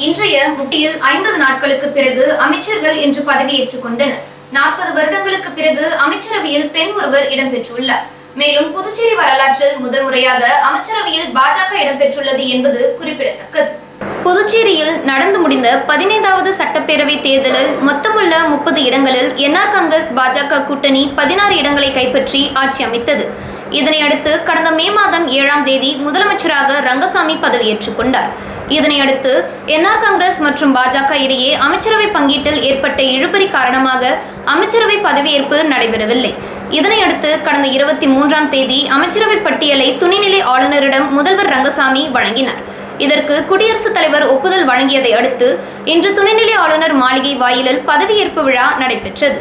இன்றைய முட்டியில் 50 நாட்களுக்கு பிறகு அமைச்சர்கள் என்று பதவியேற்றுக் கொண்டனர். 40 வருடங்களுக்கு பிறகு அமைச்சரவையில் பெண் ஒருவர் இடம்பெற்றுள்ளார். மேலும் புதுச்சேரி வரலாற்றில் முதல் முறையாக அமைச்சரவையில் பாஜக இடம்பெற்றுள்ளது என்பது குறிப்பிடத்தக்கது. புதுச்சேரியில் நடந்து முடிந்த 15வது சட்டப்பேரவை தேர்தலில் மொத்தமுள்ள 30 இடங்களில் என்ஆர் காங்கிரஸ் பாஜக கூட்டணி 16 இடங்களை கைப்பற்றி ஆட்சி அமைத்தது. இதனையடுத்து கடந்த மே மாதம் 7ஆம் தேதி முதலமைச்சராக ரங்கசாமி பதவியேற்றுக் கொண்டார். இதனையடுத்து என்ஆர் காங்கிரஸ் மற்றும் பாஜக இடையே அமைச்சரவை பங்கீட்டில் ஏற்பட்ட இழுபறி காரணமாக அமைச்சரவை பதவியேற்பு நடைபெறவில்லை. இதனையடுத்து கடந்த 23ஆம் தேதி அமைச்சரவை பட்டியலை துணைநிலை ஆளுநரிடம் முதல்வர் ரங்கசாமி வழங்கினார். இதற்கு குடியரசுத் தலைவர் ஒப்புதல் வழங்கியதை அடுத்து இன்று துணைநிலை ஆளுநர் மாளிகை வாயிலில் பதவியேற்பு விழா நடைபெற்றது.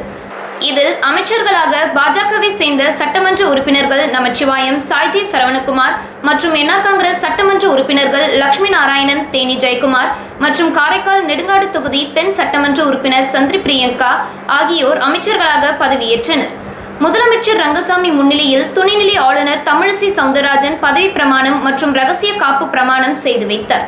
இதில் அமைச்சர்களாக பாஜகவை சேர்ந்த சட்டமன்ற உறுப்பினர்கள் நமச்சிவாயம், சாய்ஜி சரவணகுமார் மற்றும் என்ஆர் காங்கிரஸ் சட்டமன்ற உறுப்பினர்கள் லட்சுமி நாராயணன், தேனி ஜெயக்குமார் மற்றும் காரைக்கால் நெடுங்காடு தொகுதி பெண் சட்டமன்ற உறுப்பினர் சந்திரி பிரியங்கா ஆகியோர் அமைச்சர்களாக பதவியேற்றனர். முதலமைச்சர் ரங்கசாமி முன்னிலையில் துணைநிலை ஆளுநர் தமிழிசை சவுந்தரராஜன் பதவி பிரமாணம் மற்றும் ரகசிய காப்பு பிரமாணம் செய்து வைத்தார்.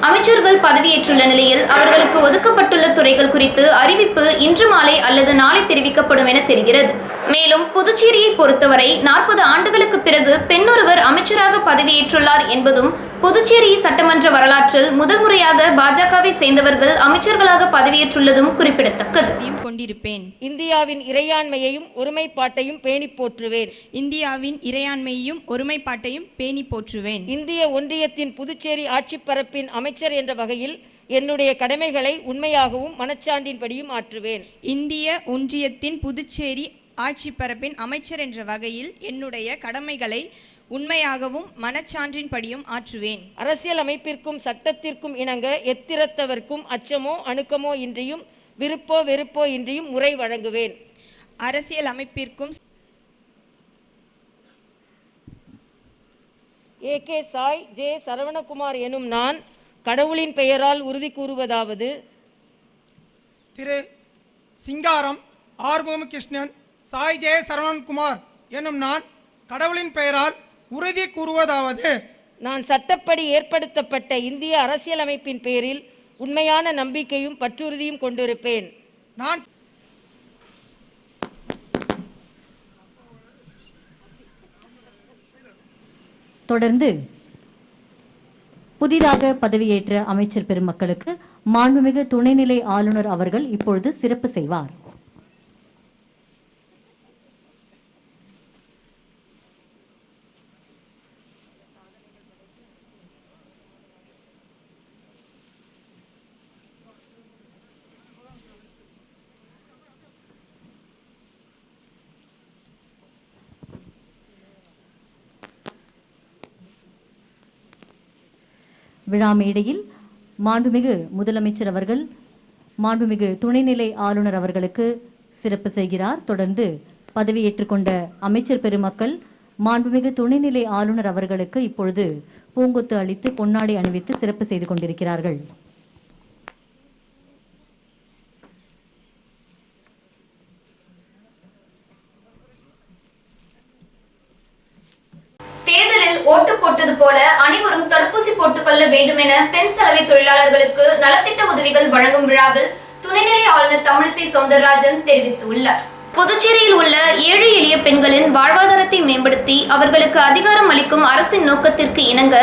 அமைச்சர்கள் பதவியேற்றுள்ள நிலையில் அவர்களுக்கு ஒதுக்கப்பட்டுள்ள துறைகள் குறித்து அறிவிப்பு இன்று மாலை அல்லது நாளை தெரிவிக்கப்படும் என தெரிகிறது. மேலும் புதுச்சேரியை பொறுத்தவரை 40 ஆண்டுகளுக்கு பிறகு பெண்ணொருவர் அமைச்சராக பதவியேற்றுள்ளார் என்பதும் புதுச்சேரி சட்டமன்ற வரலாற்றில் முதல் முறையாக பாஜகவை சேர்ந்தவர்கள் அமைச்சர்களாக பதவியேற்றுள்ளதும் குறிப்பிடத்தக்கது. கொண்டிருப்பேன். இந்தியாவின் இறையாண்மையையும் ஒருமைப்பாட்டையும் பேணி போற்றுவேன். இந்தியாவின் இறையாண்மையையும் ஒருமைப்பாட்டையும் பேணி போற்றுவேன். இந்திய ஒன்றியத்தின் புதுச்சேரி ஆட்சிப் பரப்பின் அமைச்சர் என்ற வகையில் என்னுடைய கடமைகளை உண்மையாகவும் மனச்சான்றின்படியும் ஆற்றுவேன். இந்திய ஒன்றியத்தின் புதுச்சேரி ஆட்சி பரப்பின் அமைச்சர் என்ற வகையில் என்னுடைய கடமைகளை உண்மையாகவும் மனச்சான்றின்படியும் ஆற்றுவேன். அரசியல் அமைப்பிற்கும் சட்டத்திற்கும் இணங்க எத்திரத்தவர்க்கும் அச்சமோ அணுக்கமோ இன்றியும் விருப்போ வெறுப்போ இன்றியும் முறை வழங்குவேன். அரசியல் அமைப்பிற்கும் ஏ.கே. சாய் ஜே. சரவணகுமார் எனும் நான் கடவுளின் பெயரால் உறுதி கூறுவதாவது, திரு சிங்காரம் ஆறுமுகம் கிருஷ்ணன் சாய் ஜே. சரவணகுமார் எனும் நான் கடவுளின் பெயரால் உறுதி கூறுவதாவது, நான் சட்டப்படி ஏற்படுத்தப்பட்ட இந்திய அரசியலமைப்பின் பேரில் உண்மையான நம்பிக்கையும் பற்றுறுதியும் கொண்டிருப்பேன். நான் தொடர்ந்து புதிதாக பதவியேற்ற அமைச்சர் பெருமக்களுக்கு மாண்புமிகு துணைநிலை ஆளுநர் அவர்கள் இப்பொழுது சிறப்பு செய்வார். விழா மேடையில் மாண்புமிகு முதலமைச்சர் அவர்கள் மாண்புமிகு துணைநிலை ஆளுநர் அவர்களுக்கு சிறப்பு செய்கிறார். தொடர்ந்து பதவியேற்றுக் கொண்ட அமைச்சர் பெருமக்கள் மாண்புமிகு துணைநிலை ஆளுநர் அவர்களுக்கு இப்பொழுது பூங்கொத்து அளித்து பொன்னாடை அணிவித்து சிறப்பு செய்து கொண்டிருக்கிறார்கள். தேர்தலில் ஓட்டு போட்டது போல அனைவரும் தடுப்பூசி போட்டுக் கொள்ள வேண்டும் என பெண் சலவை தொழிலாளர்களுக்கு நலத்திட்ட உதவிகள் வழங்கும் விழாவில் துணைநிலை ஆளுநர் தமிழிசை சவுந்தரராஜன் தெரிவித்துள்ளார். புதுச்சேரியில் உள்ள ஏழை எளிய பெண்களின் வாழ்வாதாரத்தை மேம்படுத்தி அவர்களுக்கு அதிகாரம் அளிக்கும் அரசின் நோக்கத்திற்கு இணங்க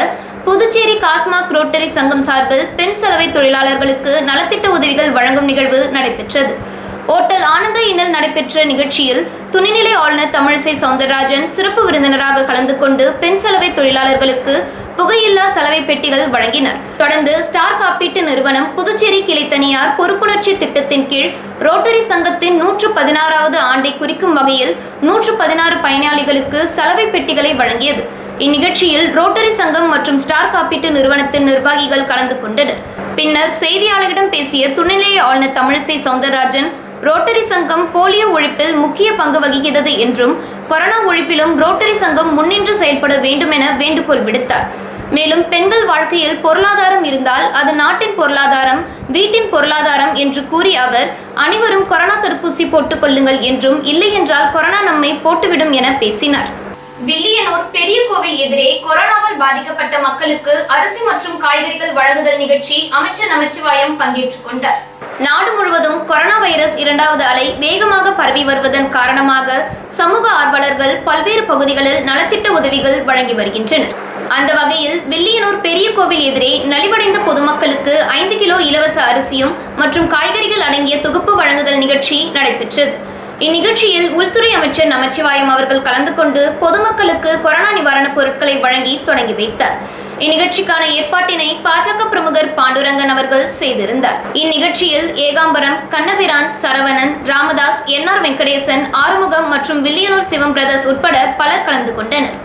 புதுச்சேரி காஸ்மாக் ரோட்டரி சங்கம் சார்பில் பெண் சலவை தொழிலாளர்களுக்கு நலத்திட்ட உதவிகள் வழங்கும் நிகழ்வு நடைபெற்றது. ஓட்டல் ஆனந்த இன்னல் நடைபெற்ற நிகழ்ச்சியில் துணைநிலை ஆளுநர் தமிழிசை சவுந்தரராஜன் சிறப்பு விருந்தினராக கலந்து கொண்டு பெண் சலவை தொழிலாளர்களுக்கு புகையில்லா சலவை பெட்டிகள் வழங்கினார். தொடர்ந்து ஸ்டார் காப்பீட்டு நிறுவனம் புதுச்சேரி கிளை தனியார் பொறுப்புணர்ச்சி திட்டத்தின் கீழ் ரோட்டரி சங்கத்தின் 116வது ஆண்டை குறிக்கும் வகையில் 116 பயனாளிகளுக்கு சலவை பெட்டிகளை வழங்கியது. இந்நிகழ்ச்சியில் ரோட்டரி சங்கம் மற்றும் ஸ்டார் காப்பீட்டு நிறுவனத்தின் நிர்வாகிகள் கலந்து கொண்டனர். பின்னர் செய்தியாளர்களிடம் பேசிய துணைநிலை ஆளுநர் தமிழிசை சவுந்தரராஜன் ரோட்டரி சங்கம் போலியோ ஒழிப்பில் முக்கிய பங்கு வகிக்கிறது என்றும் கொரோனா ஒழிப்பிலும் ரோட்டரி சங்கம் முன்னின்று செயல்பட வேண்டும் என வேண்டுகோள் விடுத்தார். மேலும் பெண்கள் வாழ்க்கையில் பொருளாதாரம் இருந்தால் அது நாட்டின் பொருளாதாரம், வீட்டின் பொருளாதாரம் என்று கூறிய அவர் அனைவரும் கொரோனா தடுப்பூசி போட்டுக் கொள்ளுங்கள் என்றும் இல்லை என்றால் கொரோனா நம்மை போட்டுவிடும் என பேசினார். வில்லியனூர் பெரிய கோவில் எதிரே கொரோனாவால் பாதிக்கப்பட்ட மக்களுக்கு அரிசி மற்றும் காய்கறிகள் வழங்குதல் நிகழ்ச்சி அமைச்சர் நமச்சிவாயம் பங்கேற்றுக் கொண்டார். நாடு முழுவதும் கொரோனா வைரஸ் 2வது அலை வேகமாக பரவி வருவதன் காரணமாக சமூக ஆர்வலர்கள் பல்வேறு பகுதிகளில் நலத்திட்ட உதவிகள் வழங்கி வருகின்றனர். அந்த வகையில் வில்லியனூர் பெரிய கோவில் எதிரே நலிவடைந்த பொதுமக்களுக்கு 5 கிலோ இலவச அரிசியும் மற்றும் காய்கறிகள் அடங்கிய தொகுப்பு வழங்குதல் நிகழ்ச்சி நடைபெற்றது. இந்நிகழ்ச்சியில் உள்துறை அமைச்சர் நமச்சிவாயம் அவர்கள் கலந்து கொண்டு பொதுமக்களுக்கு கொரோனா நிவாரணப் பொருட்களை வழங்கி தொடங்கி வைத்தார். இந்நிகழ்ச்சிக்கான ஏற்பாட்டினை பாஜக பிரமுகர் பாண்டுரங்கன் அவர்கள் செய்திருந்தார். இந்நிகழ்ச்சியில் ஏகாம்பரம், கண்ணபிரான், சரவணன், ராமதாஸ், NR வெங்கடேசன், ஆறுமுகம் மற்றும் வில்லியனூர் சிவம் பிரதர்ஸ் உட்பட பலர் கலந்து கொண்டனர்.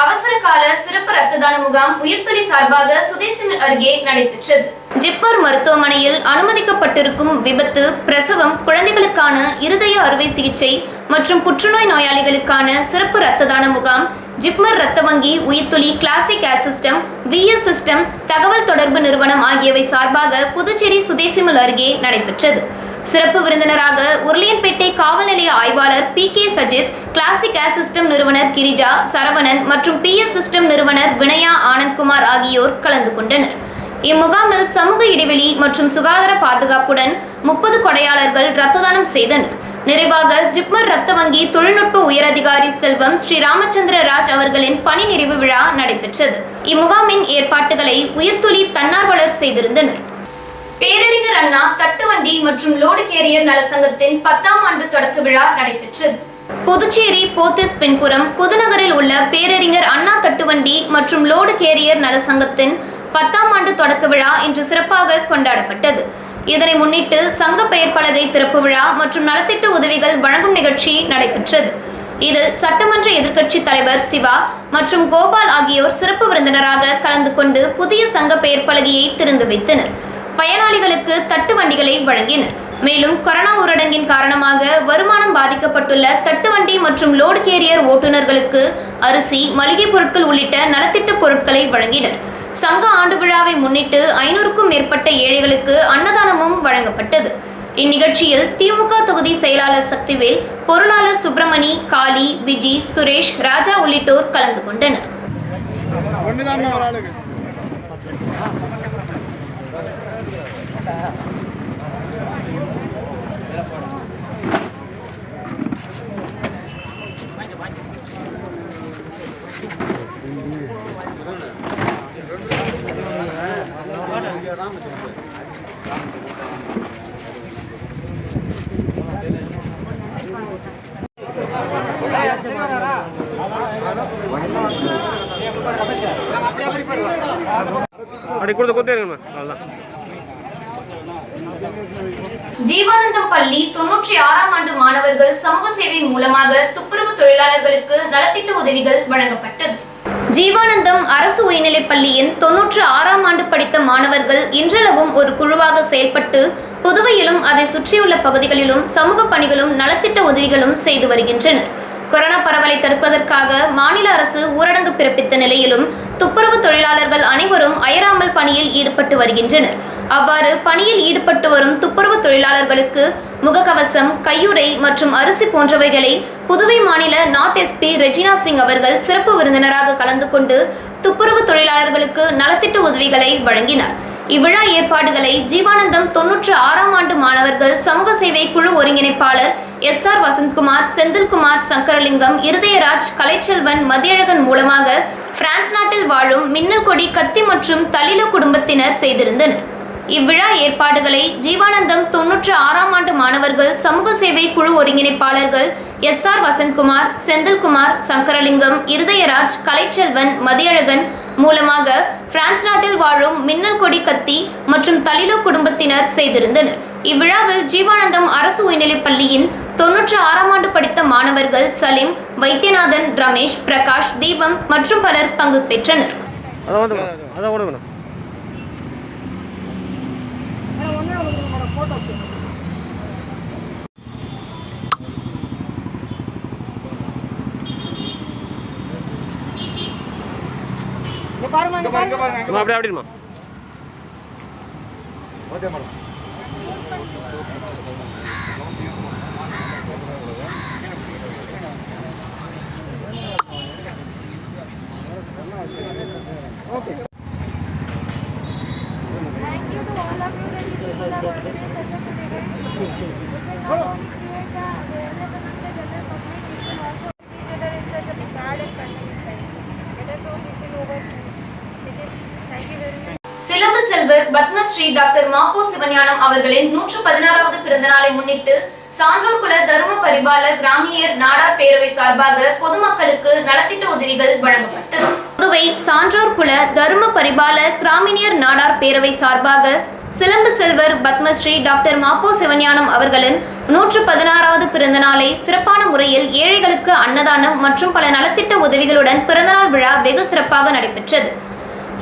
அவசர கால சிறப்பு ரத்த தான முகாம் உயிர்த்துளி சார்பாக சுதேசிமில் அருகே நடைபெற்றது. ஜிப்மர் மருத்துவமனையில் அனுமதிக்கப்பட்டிருக்கும் விபத்து, பிரசவம், குழந்தைகளுக்கான இருதய அறுவை சிகிச்சை மற்றும் புற்றுநோய் நோயாளிகளுக்கான சிறப்பு ரத்த தான முகாம் ஜிப்மர் ரத்த வங்கி, உயிர்த்துளி, classic air system, VS system, தகவல் தொடர்பு நிறுவனம் ஆகியவை சார்பாக புதுச்சேரி சுதேசிமில் அருகே நடைபெற்றது. சிறப்பு விருந்தினராக உருளையன்பேட்டை காவல் நிலைய ஆய்வாளர் PK Sajith, classic air system நிறுவனர் கிரிஜா, சரவணன் மற்றும் PS சிஸ்டம் நிறுவனர் வினயா ஆனந்த்குமார் ஆகியோர் கலந்து கொண்டனர். இம்முகாமில் சமூக இடைவெளி மற்றும் சுகாதார பாதுகாப்புடன் 30 கொடையாளர்கள் ரத்த தானம் செய்தனர். நிறைவாக ஜிப்மர் ரத்த வங்கி தொழில்நுட்ப உயரதிகாரி செல்வம் ஸ்ரீ ராமச்சந்திர ராஜ் அவர்களின் பணி நிறைவு விழா நடைபெற்றது. இம்முகாமின் ஏற்பாட்டுகளை உயிர்த்துளி தன்னார்வலர் செய்திருந்தனர். பேரறிஞர் அண்ணா தட்டுவண்டி மற்றும் லோடு கேரியர் நலசங்கத்தின் 10ஆம் ஆண்டு தொடக்க விழா நடைபெற்றது. புதுச்சேரி போத்திஸ் பின்புறம் புதுநகரில் உள்ள பேரறிஞர் அண்ணா தட்டுவண்டி மற்றும் லோடு கேரியர் நலசங்கத்தின் 10ஆம் ஆண்டு தொடக்க விழா இன்று சிறப்பாக கொண்டாடப்பட்டது. இதனை முன்னிட்டு சங்க பெயர் பலகை திறப்பு விழா மற்றும் நலத்திட்ட உதவிகள் வழங்கும் நிகழ்ச்சி நடைபெற்றது. இதில் சட்டமன்ற எதிர்க்கட்சி தலைவர் சிவா மற்றும் கோபால் ஆகியோர் சிறப்பு விருந்தினராக கலந்து கொண்டு புதிய சங்க பெயர் பலகையை திறந்து வைத்தனர். பயனாளிகளுக்கு தட்டு வண்டிகளை வழங்கினர். மேலும் கொரோனா ஊரடங்கின் காரணமாக வருமானம் பாதிக்கப்பட்டுள்ள தட்டுவண்டி மற்றும் லோடு கேரியர் ஓட்டுநர்களுக்கு அரிசி, மளிகை பொருட்கள் உள்ளிட்ட நலத்திட்ட பொருட்களை வழங்கினர். சங்க ஆண்டு விழாவை முன்னிட்டு 500க்கும் மேற்பட்ட ஏழைகளுக்கு அன்னதானமும் வழங்கப்பட்டது. இந்நிகழ்ச்சியில் திமுக தொகுதி செயலாளர் சக்திவேல், பொருளாளர் சுப்பிரமணி, காளி, விஜி, சுரேஷ், ராஜா உள்ளிட்டோர் கலந்து கொண்டனர். ஜீவானந்தம் பள்ளி 96ஆம் ஆண்டு மாணவர்கள் சமூக சேவை மூலமாக துப்புரவு தொழிலாளர்களுக்கு நலத்திட்ட உதவிகள் வழங்கப்பட்டது. ஜீவானந்தம் அரசு உயர்நிலைப் பள்ளியின் 96ஆம் ஆண்டு படித்த மாணவர்கள் இன்றளவும் ஒரு குழுவாக செயல்பட்டு புதுவையிலும் அதை சுற்றியுள்ள பகுதிகளிலும் சமூக பணிகளும் நலத்திட்ட உதவிகளும் செய்து வருகின்றனர். கொரோனா பரவலை தடுப்பதற்காக மாநில அரசு ஊரடங்கு பிறப்பித்த நிலையிலும் துப்புரவு தொழிலாளர்கள் அனைவரும் அயராமல் பணியில் ஈடுபட்டு வருகின்றனர். அவ்வாறு பணியில் ஈடுபட்டு வரும் துப்புரவு தொழிலாளர்களுக்கு முகக்கவசம், கையுறை மற்றும் அரிசி போன்றவைகளை புதுவை மாநில நார்த் SP ரெஜினா சிங் அவர்கள் சிறப்பு விருந்தினராக கலந்து கொண்டு துப்புரவு தொழிலாளர்களுக்கு நலத்திட்ட உதவிகளை வழங்கினார். இவ்விழா ஏற்பாடுகளை ஜீவானந்தம் 96ஆம் ஆண்டு மாணவர்கள் சமூக சேவை குழு ஒருங்கிணைப்பாளர் SR வசந்த்குமார், செந்தில்குமார், சங்கரலிங்கம், இருதயராஜ், கலைச்செல்வன், மதியழகன் மூலமாக பிரான்ஸ் நாட்டில் வாழும் மின்னல் கொடி, கத்தி மற்றும் தலிலு குடும்பத்தினர் செய்திருந்தனர். இவ்விழா ஏற்பாடுகளை ஜீவானந்தம் 96ஆம் ஆண்டு மாணவர்கள் சமூக சேவை குழு ஒருங்கிணைப்பாளர்கள் SR வசந்த்குமார், செந்தில்குமார், சங்கரலிங்கம், இருதயராஜ், கலைச்செல்வன், மதியழகன் மூலமாக பிரான்ஸ் நாட்டில் வாழும் மின்னல் கொடி, கத்தி மற்றும் தலிலு குடும்பத்தினர் செய்திருந்தனர். இவ்விழாவில் ஜீவானந்தம் அரசு உயர்நிலைப் பள்ளியின் 96ஆம் ஆண்டு படித்த மாணவர்கள் சலீம், வைத்தியநாதன், ரமேஷ், பிரகாஷ், தீபம் மற்றும் பலர் பங்கு பெற்றனர். பாருங்க அப்படியே அப்படிமா Thank you to all of you that you people have organized such a great event. It will not only create the awareness among the general public, it will also create in such a sad and pandemic time. Let us hope it will overcome. Thank you very much. Silambu Selvar Padmashri doctor Ma Po Sivagnanam அவர்களின் 116வது பிறந்த நாளை முன்னிட்டு சான்றோர் குல தரும பரிபால கிராமிணியர் நாடார் பேரவை சார்பாக பொதுமக்களுக்கு நலத்திட்ட உதவிகள் வழங்கப்பட்டது. புதுவை சான்றோர் குல தரும பரிபால கிராமிணியர் நாடார் பேரவை சார்பாக சிலம்பு செல்வர் பத்மஸ்ரீ டாக்டர் மாப்போ சிவஞானம் அவர்களின் 116வது பிறந்த நாளை சிறப்பான முறையில் ஏழைகளுக்கு அன்னதானம் மற்றும் பல நலத்திட்ட உதவிகளுடன் பிறந்தநாள் விழா வெகு சிறப்பாக நடைபெற்றது.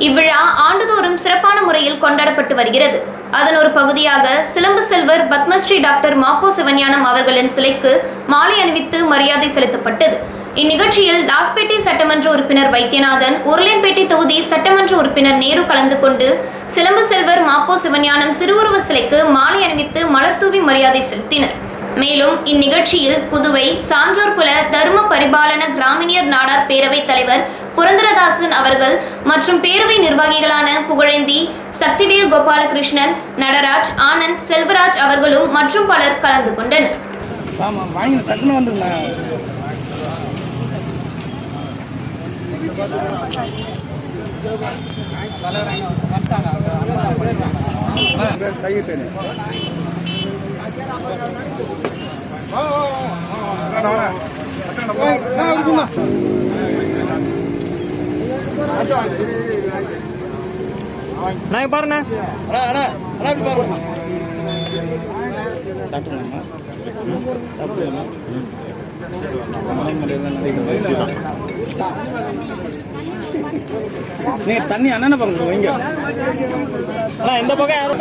இவ்விழா ஆண்டுதோறும் சிறப்பான முறையில் கொண்டாடப்பட்டு வருகிறது. அதன் ஒரு பகுதியாக சிலம்பு செல்வர் பத்மஸ்ரீ டாக்டர் மாப்போ சிவஞானம் அவர்களின் சிலைக்கு மாலை அணிவித்து மரியாதை செலுத்தப்பட்டது. இந்நிகழ்ச்சியில் லாஸ்பேட்டை சட்டமன்ற உறுப்பினர் வைத்தியநாதன், உருளையன்பேட்டை தொகுதி சட்டமன்ற உறுப்பினர் நேரு கலந்து கொண்டு சிலம்பு செல்வர் மாப்போ சிவஞானம் திருவுருவ சிலைக்கு மாலை அணிவித்து மலர்தூவி மரியாதை செலுத்தினர். மேலும் இந்நிகழ்ச்சியில் புதுவை சான்றோர் குல தரும பரிபாலன கிராமிணியர் நாடார் பேரவை தலைவர் புரந்தரதாசன் அவர்கள் மற்றும் பேரவை நிர்வாகிகளான புகழேந்தி, சக்திவேல், கோபாலகிருஷ்ணன், நடராஜ், ஆனந்த், செல்வராஜ் அவர்களும் மற்றும் பலர் கலந்து கொண்டனர். பாருண்ணா நீ தண்ணி அண்ணன பாருங்க வைங்க இந்த பக்கம் யாரும்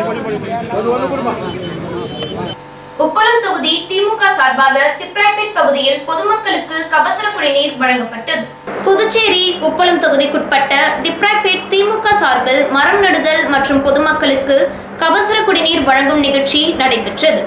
உப்பளம் தொகுதி திமுக சார்பாக திப்ராய்பேட் பகுதியில் பொதுமக்களுக்கு கபசுர குடிநீர் வழங்கப்பட்டது. புதுச்சேரி உப்பளம் தொகுதிக்குட்பட்ட திப்ராய்பேட் திமுக சார்பில் மரம் நடுதல் மற்றும் பொதுமக்களுக்கு கபசுர குடிநீர் வழங்கும் நிகழ்ச்சி நடைபெற்றது.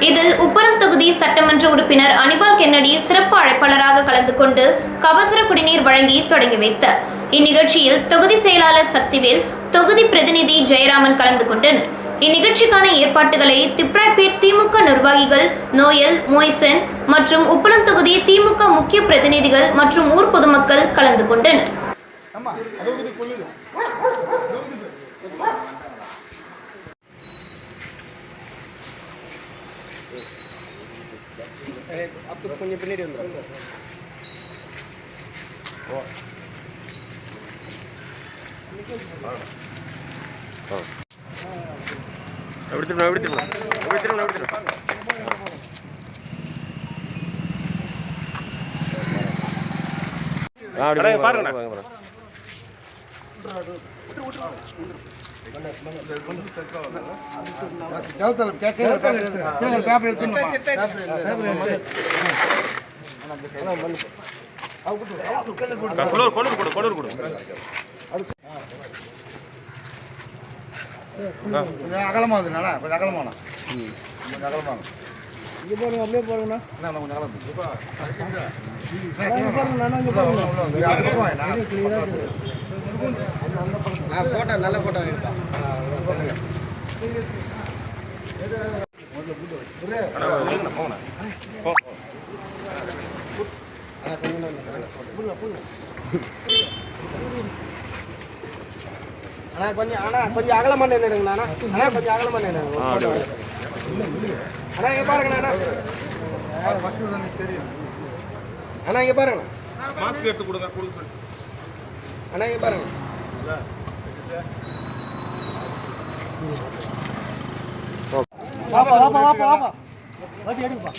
இதில் உப்பளம் தொகுதி சட்டமன்ற உறுப்பினர் அனிபால் கென்னடி சிறப்பு அழைப்பாளராக கலந்து கொண்டு கபசுர குடிநீர் வழங்கி தொடங்கி வைத்தார். இந்நிகழ்ச்சியில் தொகுதி செயலாளர் சக்திவேல், தொகுதி பிரதிநிதி ஜெயராமன் கலந்து கொண்டனர். இந்நிகழ்ச்சிக்கான ஏற்பாட்டுகளை திப்ராய்பேட் திமுக நிர்வாகிகள் நோயல், மோய்சன் மற்றும் உப்பளம் தொகுதி திமுக முக்கிய பிரதிநிதிகள் மற்றும் ஊர் பொதுமக்கள் கலந்து கொண்டனர். கொஞ்சம் பின்னாடி வந்துடும். அகலமா இருக்குண்ணா, கொஞ்சம் அகலமான கொஞ்சம் அகலமான இங்கே பாருங்க, அப்படியே பாருங்கண்ணா, கொஞ்சம் அகலம் போட்டோ, நல்ல போட்டோ இருக்கா. அண்ணா கொஞ்சம் அகலமா நின்னுடுங்கண்ணா. அண்ணா கொஞ்சம் அகலமா நின்னுடுங்க. அண்ணா இங்க பாருங்கண்ணா. அண்ணா இங்க பாருங்க, மாஸ்க் எடுத்து கொடுங்க. அண்ணா இங்க பாருங்க. வாப்பா வாப்பா வாப்பா வாப்பா வாடி எடுப்பா.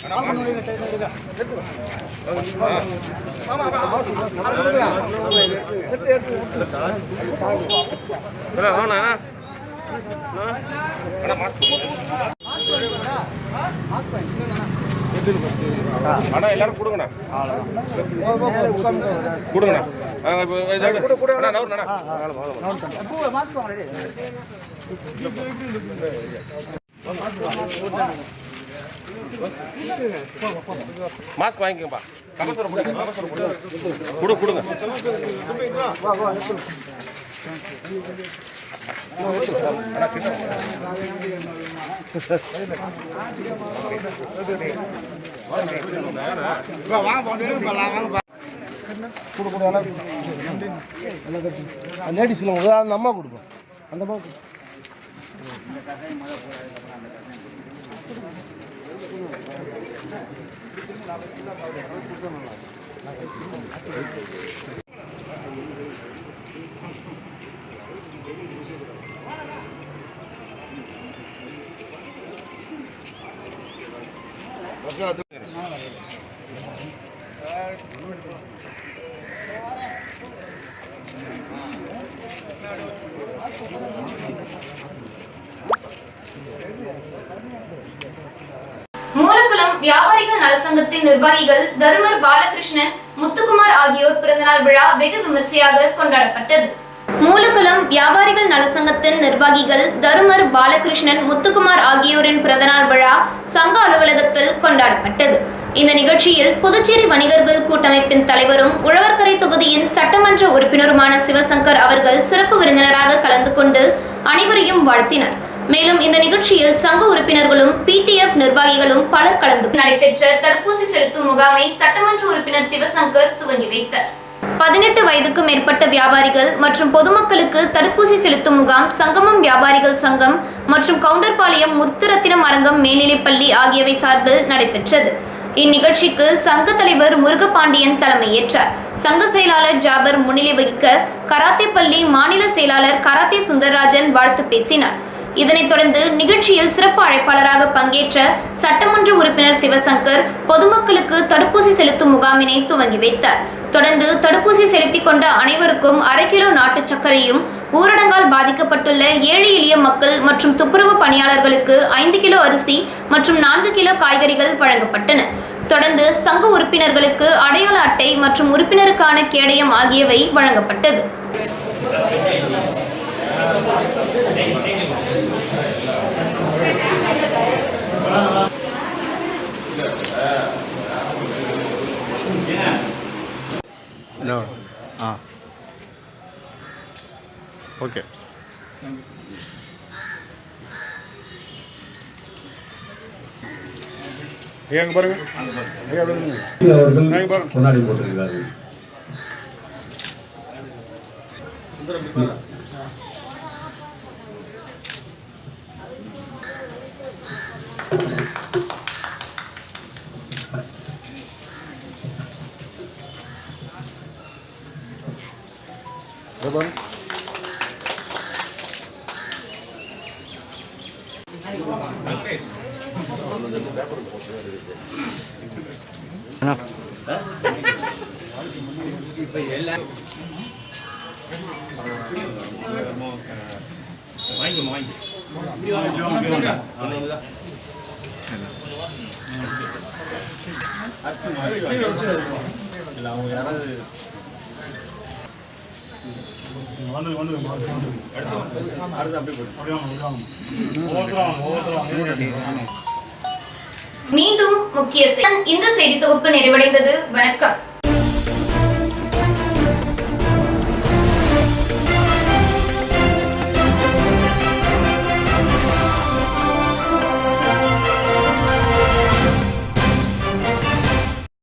எடுத்து அண்ணா எல்லாரும் கொடுங்கண்ணா கொடுங்கண்ணா மாஸ்க் வாங்கிக்கப்பா கபசுரம் கொடுங்க கொடுங்க லேடிஸில் அந்த அம்மா கொடுப்போம் அந்த அம்மா மூலக்குளம் வியாபாரிகள் நலசங்கத்தின் நிர்வாகிகள் தருமர் பாலகிருஷ்ணன், முத்துக்குமார் ஆகியோர் பிறந்தநாள் விழா வெகு விமர்சையாக கொண்டாடப்பட்டது. மூலக்குளம் வியாபாரிகள் நலசங்கத்தின் நிர்வாகிகள் தருமர் பாலகிருஷ்ணன், முத்துக்குமார் ஆகியோரின் பிறந்தநாள் விழா சங்க அலுவலகத்தில் கொண்டாடப்பட்டது. இந்த நிகழ்ச்சியில் புதுச்சேரி வணிகர்கள் கூட்டமைப்பின் தலைவரும் உழவர்கரை தொகுதியின் சட்டமன்ற உறுப்பினருமான சிவசங்கர் அவர்கள் சிறப்பு விருந்தினராக கலந்து கொண்டு அனைவரையும் வாழ்த்தினர். மேலும் இந்த நிகழ்ச்சியில் சங்க உறுப்பினர்களும் PTF நிர்வாகிகளும் பலர் கலந்து நடைபெற்ற தடுப்பூசி செலுத்தும் முகாமை சட்டமன்ற உறுப்பினர் சிவசங்கர் துவங்கி வைத்தார். 18 வயதுக்கு மேற்பட்ட வியாபாரிகள் மற்றும் பொதுமக்களுக்கு தடுப்பூசி செலுத்தும் முகாம் சங்கமம் வியாபாரிகள் சங்கம் மற்றும் கவுண்டர்பாளையம் முத்துரத்தினம் அரங்கம் மேல்நிலைப்பள்ளி ஆகியவை சார்பில் நடைபெற்றது. இந்நிகழ்ச்சிக்கு சங்க தலைவர் முருகபாண்டியன் தலைமையேற்றார். சங்க செயலாளர் ஜாபர் முன்னிலை வகிக்க கராத்தே பள்ளி மாநில செயலாளர் கராத்தே சுந்தரராஜன் வாழ்த்து பேசினார். இதனைத் தொடர்ந்து நிகழ்ச்சியில் சிறப்பு அழைப்பாளராக பங்கேற்ற சட்டமன்ற உறுப்பினர் சிவசங்கர் பொதுமக்களுக்கு தடுப்பூசி செலுத்தும் முகாமினை துவங்கி வைத்தார். தொடர்ந்து தடுப்பூசி செலுத்திக் கொண்ட அனைவருக்கும் 1/2 கிலோ நாட்டு சர்க்கரையும், ஊரடங்கால் பாதிக்கப்பட்டுள்ள ஏழை எளிய மக்கள் மற்றும் துப்புரவு பணியாளர்களுக்கு 5 கிலோ அரிசி மற்றும் 4 கிலோ காய்கறிகள் வழங்கப்பட்டன. தொடர்ந்து சங்க உறுப்பினர்களுக்கு அடையாள அட்டை மற்றும் உறுப்பினருக்கான கேடயம் ஆகியவை வழங்கப்பட்டது. ஓகே எங்க பாருங்க அவர்கள் கொண்டாடி போட்டிருக்கிறார்கள். மீண்டும் முக்கிய இந்த செய்தி தொகுப்பு நிறைவடைந்தது. வணக்கம்.